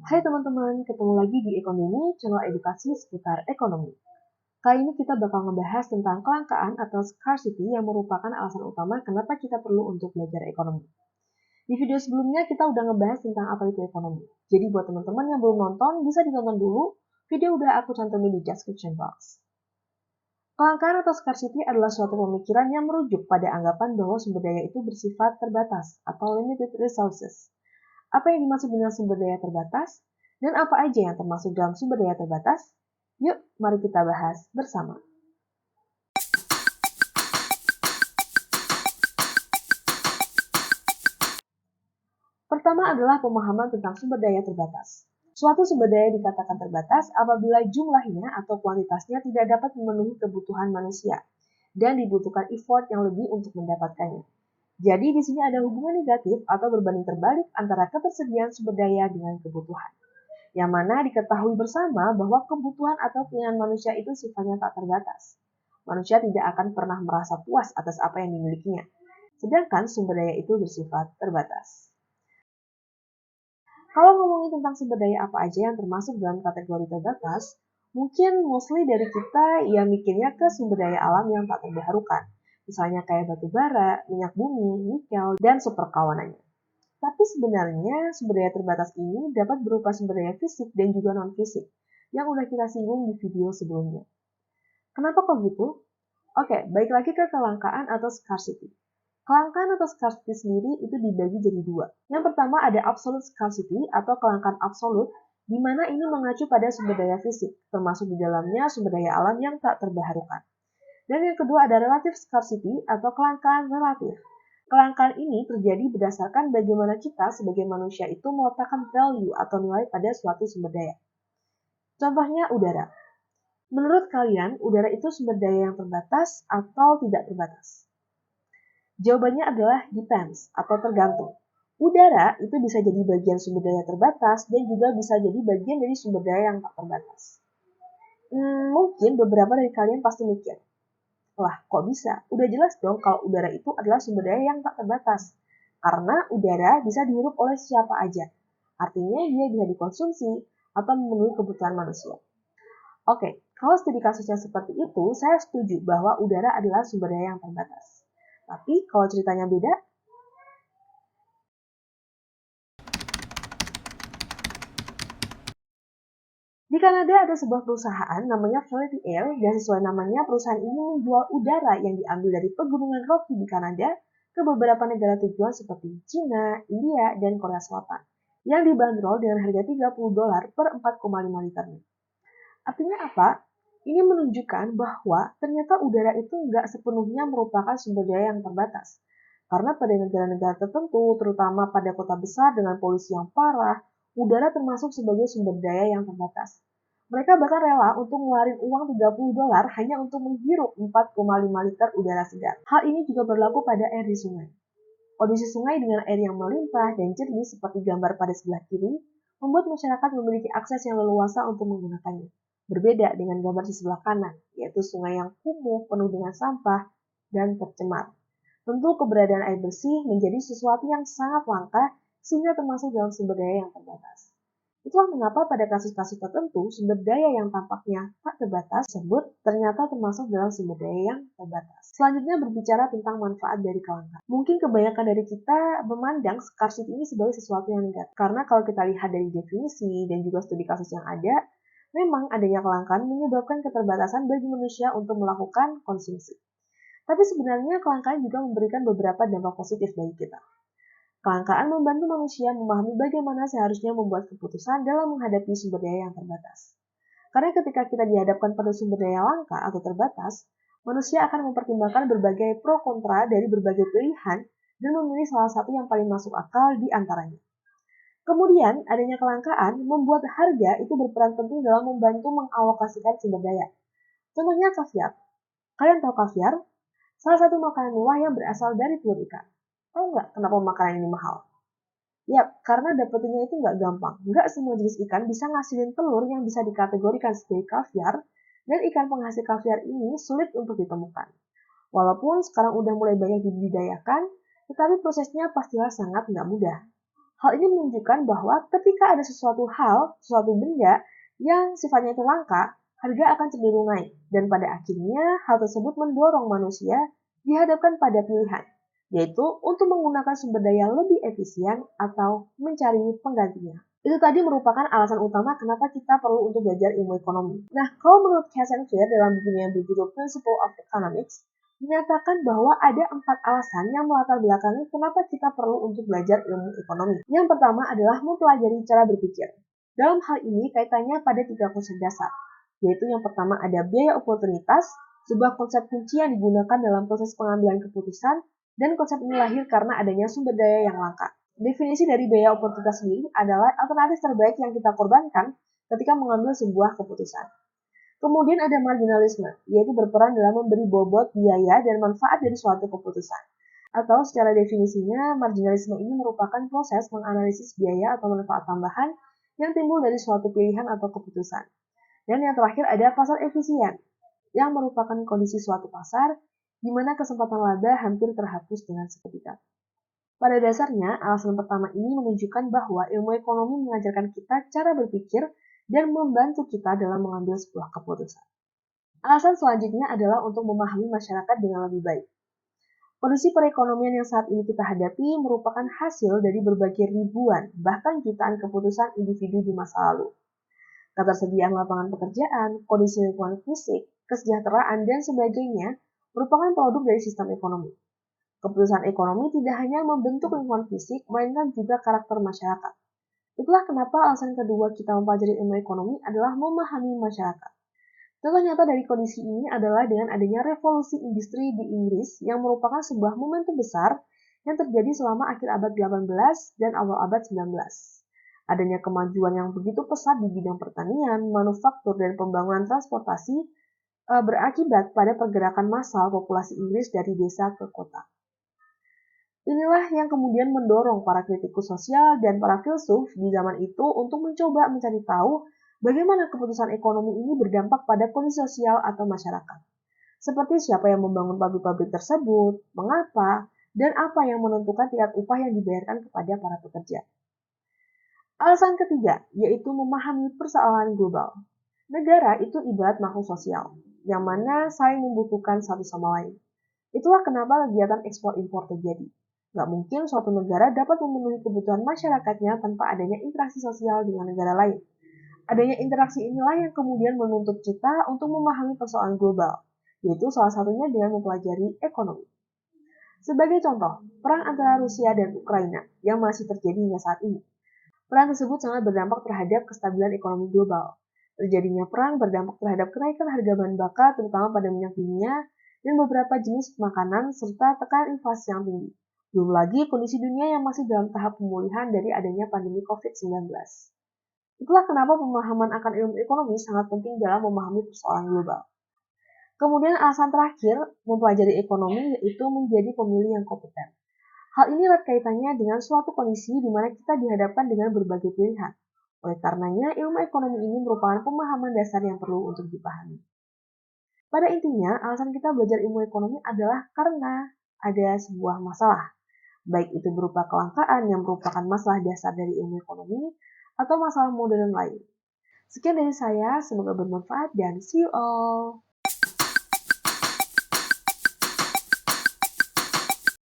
Hai teman-teman, ketemu lagi di Ekonomi, channel edukasi seputar ekonomi. Kali ini kita bakal ngebahas tentang kelangkaan atau scarcity yang merupakan alasan utama kenapa kita perlu untuk belajar ekonomi. Di video sebelumnya kita udah ngebahas tentang apa itu ekonomi. Jadi buat teman-teman yang belum nonton, bisa ditonton dulu, video udah aku cantumin di description box. Kelangkaan atau scarcity adalah suatu pemikiran yang merujuk pada anggapan bahwa sumber daya itu bersifat terbatas atau limited resources. Apa yang dimaksud dengan sumber daya terbatas? Dan apa aja yang termasuk dalam sumber daya terbatas? Yuk, mari kita bahas bersama. Pertama adalah pemahaman tentang sumber daya terbatas. Suatu sumber daya dikatakan terbatas apabila jumlahnya atau kuantitasnya tidak dapat memenuhi kebutuhan manusia dan dibutuhkan effort yang lebih untuk mendapatkannya. Jadi di sini ada hubungan negatif atau berbanding terbalik antara ketersediaan sumber daya dengan kebutuhan. Yang mana diketahui bersama bahwa kebutuhan atau keinginan manusia itu sifatnya tak terbatas. Manusia tidak akan pernah merasa puas atas apa yang dimilikinya, sedangkan sumber daya itu bersifat terbatas. Kalau ngomongin tentang sumber daya apa aja yang termasuk dalam kategori terbatas, mungkin mostly dari kita ya mikirnya ke sumber daya alam yang tak terbarukan. Misalnya kayak batu bara, minyak bumi, nikel, dan seperkawanannya. Tapi sebenarnya sumber daya terbatas ini dapat berupa sumber daya fisik dan juga non-fisik, yang udah kita singgung di video sebelumnya. Kenapa kok gitu? Oke, baik lagi ke kelangkaan atau scarcity. Kelangkaan atau scarcity sendiri itu dibagi jadi dua. Yang pertama ada absolute scarcity atau kelangkaan absolut, di mana ini mengacu pada sumber daya fisik, termasuk di dalamnya sumber daya alam yang tak terbarukan. Dan yang kedua ada relative scarcity atau kelangkaan relatif. Kelangkaan ini terjadi berdasarkan bagaimana kita sebagai manusia itu meletakkan value atau nilai pada suatu sumber daya. Contohnya udara. Menurut kalian, udara itu sumber daya yang terbatas atau tidak terbatas? Jawabannya adalah depends atau tergantung. Udara itu bisa jadi bagian sumber daya terbatas dan juga bisa jadi bagian dari sumber daya yang tak terbatas. Mungkin beberapa dari kalian pasti mikir, wah kok bisa? Udah jelas dong kalau udara itu adalah sumber daya yang tak terbatas. Karena udara bisa dihirup oleh siapa aja. Artinya dia bisa dikonsumsi atau memenuhi kebutuhan manusia. Oke, kalau studi kasusnya seperti itu, saya setuju bahwa udara adalah sumber daya yang terbatas. Tapi kalau ceritanya beda, di Kanada ada sebuah perusahaan namanya Quality Air dan sesuai namanya perusahaan ini menjual udara yang diambil dari pegunungan Rocky di Kanada ke beberapa negara tujuan seperti China, India, dan Korea Selatan yang dibanderol dengan harga $30 per 4,5 liternya. Artinya apa? Ini menunjukkan bahwa ternyata udara itu nggak sepenuhnya merupakan sumber daya yang terbatas. Karena pada negara-negara tertentu, terutama pada kota besar dengan polusi yang parah, udara termasuk sebagai sumber daya yang terbatas. Mereka bahkan rela untuk ngeluarin uang $30 hanya untuk menghirup 4,5 liter udara segar. Hal ini juga berlaku pada air di sungai. Kondisi sungai dengan air yang melimpah dan jernih seperti gambar pada sebelah kiri, membuat masyarakat memiliki akses yang leluasa untuk menggunakannya. Berbeda dengan gambar di sebelah kanan, yaitu sungai yang kumuh, penuh dengan sampah, dan tercemar. Tentu keberadaan air bersih menjadi sesuatu yang sangat langka sehingga termasuk dalam sumber daya yang terbatas. Itulah mengapa pada kasus-kasus tertentu sumber daya yang tampaknya tak terbatas tersebut ternyata termasuk dalam sumber daya yang terbatas. Selanjutnya berbicara tentang manfaat dari kelangkaan. Mungkin kebanyakan dari kita memandang scarcity ini sebagai sesuatu yang negatif. Karena kalau kita lihat dari definisi dan juga studi kasus yang ada, memang adanya kelangkaan menyebabkan keterbatasan bagi manusia untuk melakukan konsumsi. Tapi sebenarnya kelangkaan juga memberikan beberapa dampak positif bagi kita. Kelangkaan membantu manusia memahami bagaimana seharusnya membuat keputusan dalam menghadapi sumber daya yang terbatas. Karena ketika kita dihadapkan pada sumber daya langka atau terbatas, manusia akan mempertimbangkan berbagai pro kontra dari berbagai pilihan dan memilih salah satu yang paling masuk akal di antaranya. Kemudian, adanya kelangkaan membuat harga itu berperan penting dalam membantu mengalokasikan sumber daya. Contohnya kaviar. Kalian tahu kaviar? Salah satu makanan mewah yang berasal dari telur ikan. Tahu nggak kenapa makanan ini mahal? Yap, karena dapetinnya itu nggak gampang. Nggak semua jenis ikan bisa ngasilin telur yang bisa dikategorikan sebagai kaviar, dan ikan penghasil kaviar ini sulit untuk ditemukan. Walaupun sekarang udah mulai banyak dibudidayakan, tetapi prosesnya pastilah sangat nggak mudah. Hal ini menunjukkan bahwa ketika ada suatu benda yang sifatnya itu langka, harga akan cenderung naik. Dan pada akhirnya, hal tersebut mendorong manusia dihadapkan pada pilihan, yaitu untuk menggunakan sumber daya lebih efisien atau mencari penggantinya. Itu tadi merupakan alasan utama kenapa kita perlu untuk belajar ilmu ekonomi. Nah, kalau menurut Cass and Fair dalam bukunya yang berjudul Principle of Economics, menyatakan bahwa ada 4 alasan yang melatar belakangi kenapa kita perlu untuk belajar ilmu ekonomi. Yang pertama adalah mempelajari cara berpikir. Dalam hal ini kaitannya pada 3 konsep dasar, yaitu yang pertama ada biaya oportunitas, sebuah konsep kunci yang digunakan dalam proses pengambilan keputusan, dan konsep ini lahir karena adanya sumber daya yang langka. Definisi dari biaya oportunitas sendiri adalah alternatif terbaik yang kita korbankan ketika mengambil sebuah keputusan. Kemudian ada marginalisme, yaitu berperan dalam memberi bobot, biaya, dan manfaat dari suatu keputusan. Atau secara definisinya, marginalisme ini merupakan proses menganalisis biaya atau manfaat tambahan yang timbul dari suatu pilihan atau keputusan. Dan yang terakhir ada pasar efisien, yang merupakan kondisi suatu pasar di mana kesempatan laba hampir terhapus dengan seketika. Pada dasarnya, alasan pertama ini menunjukkan bahwa ilmu ekonomi mengajarkan kita cara berpikir dan membantu kita dalam mengambil sebuah keputusan. Alasan selanjutnya adalah untuk memahami masyarakat dengan lebih baik. Kondisi perekonomian yang saat ini kita hadapi merupakan hasil dari berbagai ribuan, bahkan jutaan keputusan individu di masa lalu. Ketersediaan lapangan pekerjaan, kondisi lingkungan fisik, kesejahteraan, dan sebagainya merupakan produk dari sistem ekonomi. Keputusan ekonomi tidak hanya membentuk lingkungan fisik, melainkan juga karakter masyarakat. Itulah kenapa alasan kedua kita mempelajari ilmu ekonomi adalah memahami masyarakat. Contoh nyata dari kondisi ini adalah dengan adanya revolusi industri di Inggris yang merupakan sebuah momentum besar yang terjadi selama akhir abad 18 dan awal abad 19. Adanya kemajuan yang begitu pesat di bidang pertanian, manufaktur, dan pembangunan transportasi berakibat pada pergerakan massal populasi Inggris dari desa ke kota. Inilah yang kemudian mendorong para kritikus sosial dan para filsuf di zaman itu untuk mencoba mencari tahu bagaimana keputusan ekonomi ini berdampak pada kondisi sosial atau masyarakat. Seperti siapa yang membangun pabrik-pabrik tersebut, mengapa, dan apa yang menentukan tingkat upah yang dibayarkan kepada para pekerja. Alasan ketiga, yaitu memahami persoalan global. Negara itu ibarat makhluk sosial, yang mana saling membutuhkan satu sama lain. Itulah kenapa kegiatan ekspor-impor terjadi. Nggak mungkin suatu negara dapat memenuhi kebutuhan masyarakatnya tanpa adanya interaksi sosial dengan negara lain. Adanya interaksi inilah yang kemudian menuntut kita untuk memahami persoalan global, yaitu salah satunya dengan mempelajari ekonomi. Sebagai contoh, perang antara Rusia dan Ukraina yang masih terjadi hingga saat ini. Perang tersebut sangat berdampak terhadap kestabilan ekonomi global. Terjadinya perang berdampak terhadap kenaikan harga bahan bakar terutama pada minyak dunia dan beberapa jenis makanan serta tekanan inflasi yang tinggi. Belum lagi kondisi dunia yang masih dalam tahap pemulihan dari adanya pandemi COVID-19. Itulah kenapa pemahaman akan ilmu ekonomi sangat penting dalam memahami persoalan global. Kemudian alasan terakhir mempelajari ekonomi yaitu menjadi pemilih yang kompeten. Hal ini erat kaitannya dengan suatu kondisi di mana kita dihadapkan dengan berbagai pilihan. Oleh karenanya, ilmu ekonomi ini merupakan pemahaman dasar yang perlu untuk dipahami. Pada intinya, alasan kita belajar ilmu ekonomi adalah karena ada sebuah masalah. Baik itu berupa kelangkaan yang merupakan masalah dasar dari ilmu ekonomi atau masalah modern lain. Sekian dari saya, semoga bermanfaat dan see you all!